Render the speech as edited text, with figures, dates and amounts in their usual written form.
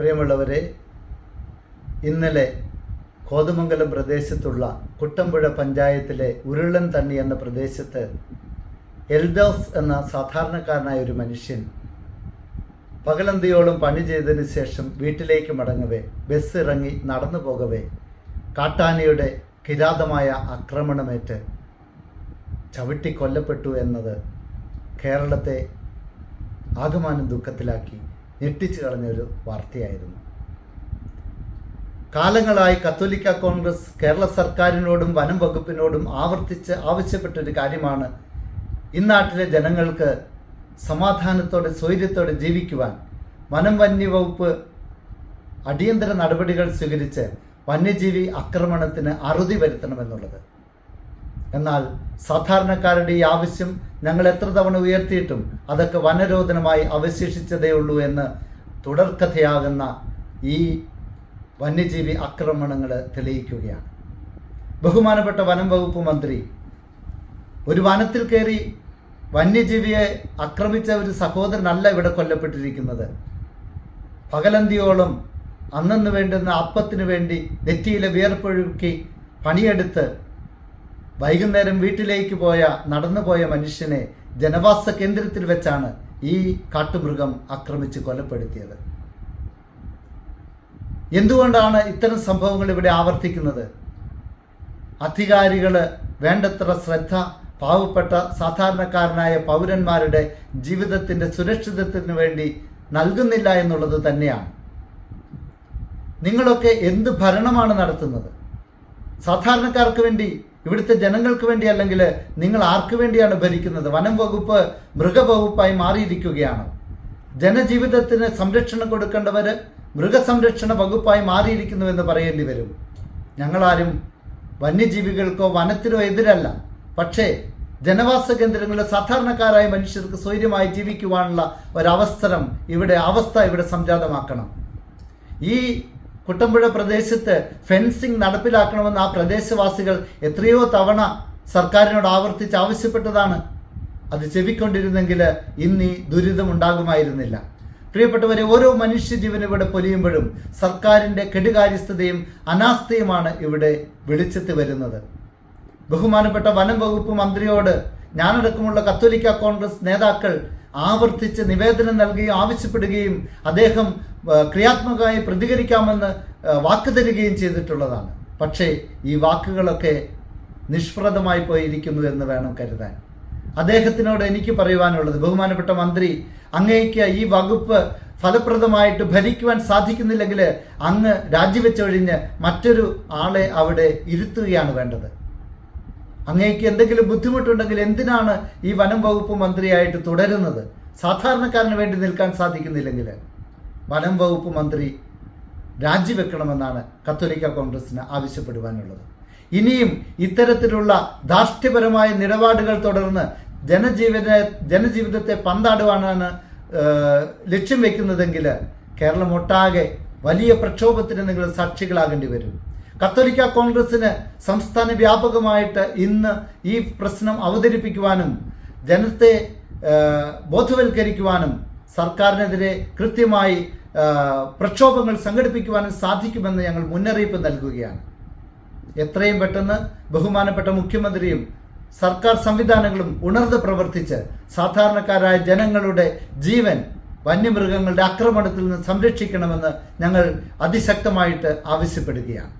പ്രിയമുള്ളവരെ, ഇന്നലെ കോതമംഗലം പ്രദേശത്തുള്ള കുട്ടമ്പുഴ പഞ്ചായത്തിലെ ഉരുളൻ തണ്ണി എന്ന പ്രദേശത്ത് എൽദോസ് എന്ന സാധാരണക്കാരനായ ഒരു മനുഷ്യൻ പകലന്തിയോളം പണി ചെയ്തതിന് ശേഷം വീട്ടിലേക്ക് മടങ്ങവേ ബസ് ഇറങ്ങി നടന്നു പോകവേ കാട്ടാനയുടെ കിരാതമായ ആക്രമണമേറ്റ് ചവിട്ടി കൊല്ലപ്പെട്ടു എന്നത് കേരളത്തെ ആകമാനം ദുഃഖത്തിലാക്കി ഞെട്ടിച്ചു കളഞ്ഞൊരു വാർത്തയായിരുന്നു. കാലങ്ങളായി കത്തോലിക്ക കോൺഗ്രസ് കേരള സർക്കാരിനോടും വനം വകുപ്പിനോടും ആവർത്തിച്ച് ആവശ്യപ്പെട്ടൊരു കാര്യമാണ് ഇന്നാട്ടിലെ ജനങ്ങൾക്ക് സമാധാനത്തോടെ സ്വൈര്യത്തോടെ ജീവിക്കുവാൻ വനം വന്യവകുപ്പ് അടിയന്തര നടപടികൾ സ്വീകരിച്ച് വന്യജീവി ആക്രമണത്തിന് അറുതി വരുത്തണമെന്നുള്ളത്. എന്നാൽ സാധാരണക്കാരുടെ ഈ ആവശ്യം ഞങ്ങൾ എത്ര തവണ ഉയർത്തിയിട്ടും അതൊക്കെ വനരോധനമായി അവശേഷിച്ചതേ ഉള്ളൂ എന്ന് തുടർക്കഥയാകുന്ന ഈ വന്യജീവി ആക്രമണങ്ങൾ തെളിയിക്കുകയാണ്. ബഹുമാനപ്പെട്ട വനം വകുപ്പ് മന്ത്രി ഒരു വനത്തിൽ കയറി വന്യജീവിയെ ആക്രമിച്ച ഒരു സഹോദരനല്ല ഇവിടെ കൊല്ലപ്പെട്ടിരിക്കുന്നത്. പകലന്തിയോളം അന്നു വേണ്ടുന്ന അപ്പത്തിനു വേണ്ടി നെറ്റിയിലെ വിയർപ്പൊഴുക്കി പണിയെടുത്ത് വൈകുന്നേരം വീട്ടിലേക്ക് നടന്നുപോയ മനുഷ്യനെ ജനവാസ കേന്ദ്രത്തിൽ വെച്ചാണ് ഈ കാട്ടുമൃഗം ആക്രമിച്ച് കൊലപ്പെടുത്തിയത്. എന്തുകൊണ്ടാണ് ഇത്തരം സംഭവങ്ങൾ ഇവിടെ ആവർത്തിക്കുന്നത്? അധികാരികൾ വേണ്ടത്ര ശ്രദ്ധ പാവപ്പെട്ട സാധാരണക്കാരനായ പൗരന്മാരുടെ ജീവിതത്തിൻ്റെ സുരക്ഷിതത്വത്തിന് വേണ്ടി നൽകുന്നില്ല എന്നുള്ളത് തന്നെയാണ്. നിങ്ങളൊക്കെ എന്ത് ഭരണമാണ് നടത്തുന്നത്? സാധാരണക്കാർക്ക് വേണ്ടി, ഇവിടുത്തെ ജനങ്ങൾക്ക് വേണ്ടി, അല്ലെങ്കിൽ നിങ്ങൾ ആർക്ക് വേണ്ടിയാണ് ഭരിക്കുന്നത്? വനം വകുപ്പ് മൃഗവകുപ്പായി മാറിയിരിക്കുകയാണ്. ജനജീവിതത്തിന് സംരക്ഷണം കൊടുക്കേണ്ടവർ മൃഗസംരക്ഷണ വകുപ്പായി മാറിയിരിക്കുന്നുവെന്ന് പറയേണ്ടി വരും. ഞങ്ങളാരും വന്യജീവികൾക്കോ വനത്തിനോ എതിരല്ല. പക്ഷേ ജനവാസ കേന്ദ്രങ്ങളിലെ സാധാരണക്കാരായ മനുഷ്യർക്ക് സ്വൈര്യമായി ജീവിക്കുവാനുള്ള ഒരവസരം ഇവിടെ സംജാതമാക്കണം. ഈ കുട്ടമ്പുഴ പ്രദേശത്ത് ഫെൻസിംഗ് നടപ്പിലാക്കണമെന്ന് ആ പ്രദേശവാസികൾ എത്രയോ തവണ സർക്കാരിനോട് ആവർത്തിച്ച് ആവശ്യപ്പെട്ടതാണ്. അത് ചെവിക്കൊണ്ടിരുന്നെങ്കിൽ ഇന്ന് ഈ ദുരിതം ഉണ്ടാകുമായിരുന്നില്ല. പ്രിയപ്പെട്ടവരെ, ഓരോ മനുഷ്യജീവനും ഇവിടെ പൊലിയുമ്പോഴും സർക്കാരിൻ്റെ കെടുകാര്യസ്ഥതയും അനാസ്ഥയുമാണ് ഇവിടെ വെളിച്ചത്ത് വരുന്നത്. ബഹുമാനപ്പെട്ട വനം വകുപ്പ് മന്ത്രിയോട് ഞാനടക്കമുള്ള കത്തോലിക്ക കോൺഗ്രസ് നേതാക്കൾ ആവർത്തിച്ച് നിവേദനം നൽകുകയും ആവശ്യപ്പെടുകയും അദ്ദേഹം ക്രിയാത്മകമായി പ്രതികരിക്കാമെന്ന് വാക്ക് തരികയും ചെയ്തിട്ടുള്ളതാണ്. പക്ഷേ ഈ വാക്കുകളൊക്കെ നിഷ്പ്രദമായി പോയിരിക്കുന്നു എന്ന് വേണം കരുതാൻ. അദ്ദേഹത്തിനോട് എനിക്ക് പറയുവാനുള്ളത്, ബഹുമാനപ്പെട്ട മന്ത്രി, അങ്ങേക്ക് ഈ വകുപ്പ് ഫലപ്രദമായിട്ട് ഭരിക്കുവാൻ സാധിക്കുന്നില്ലെങ്കിൽ അങ്ങ് രാജിവെച്ചൊഴിഞ്ഞ് മറ്റൊരു ആളെ അവിടെ ഇരുത്തുകയാണ് വേണ്ടത്. അങ്ങേക്ക് എന്തെങ്കിലും ബുദ്ധിമുട്ടുണ്ടെങ്കിൽ എന്തിനാണ് ഈ വനം വകുപ്പ് മന്ത്രിയായിട്ട് തുടരുന്നത്? സാധാരണക്കാരന് വേണ്ടി നിൽക്കാൻ സാധിക്കുന്നില്ലെങ്കിൽ വനം വകുപ്പ് മന്ത്രി രാജിവെക്കണമെന്നാണ് കത്തോലിക്ക കോൺഗ്രസിന് ആവശ്യപ്പെടുവാനുള്ളത്. ഇനിയും ഇത്തരത്തിലുള്ള ധാർഷ്ട്യപരമായ നിലപാടുകൾ തുടർന്ന് ജനജീവിതത്തെ പന്താടുവാനാണ് ലക്ഷ്യം വെക്കുന്നതെങ്കിൽ കേരളം ഒട്ടാകെ വലിയ പ്രക്ഷോഭത്തിന് നിങ്ങൾ സാക്ഷികളാകേണ്ടി വരും. കത്തോലിക്ക കോൺഗ്രസിന് സംസ്ഥാന വ്യാപകമായിട്ട് ഇന്ന് ഈ പ്രശ്നം അവതരിപ്പിക്കുവാനും ജനത്തെ ബോധവൽക്കരിക്കുവാനും സർക്കാരിനെതിരെ കൃത്യമായി പ്രക്ഷോഭങ്ങൾ സംഘടിപ്പിക്കുവാനും സാധിക്കുമെന്ന് ഞങ്ങൾ മുന്നറിയിപ്പ് നൽകുകയാണ്. എത്രയും പെട്ടെന്ന് ബഹുമാനപ്പെട്ട മുഖ്യമന്ത്രിയും സർക്കാർ സംവിധാനങ്ങളും ഉണർന്ന് പ്രവർത്തിച്ച് സാധാരണക്കാരായ ജനങ്ങളുടെ ജീവൻ വന്യമൃഗങ്ങളുടെ ആക്രമണത്തിൽ നിന്ന് സംരക്ഷിക്കണമെന്ന് ഞങ്ങൾ അതിശക്തമായിട്ട് ആവശ്യപ്പെടുകയാണ്.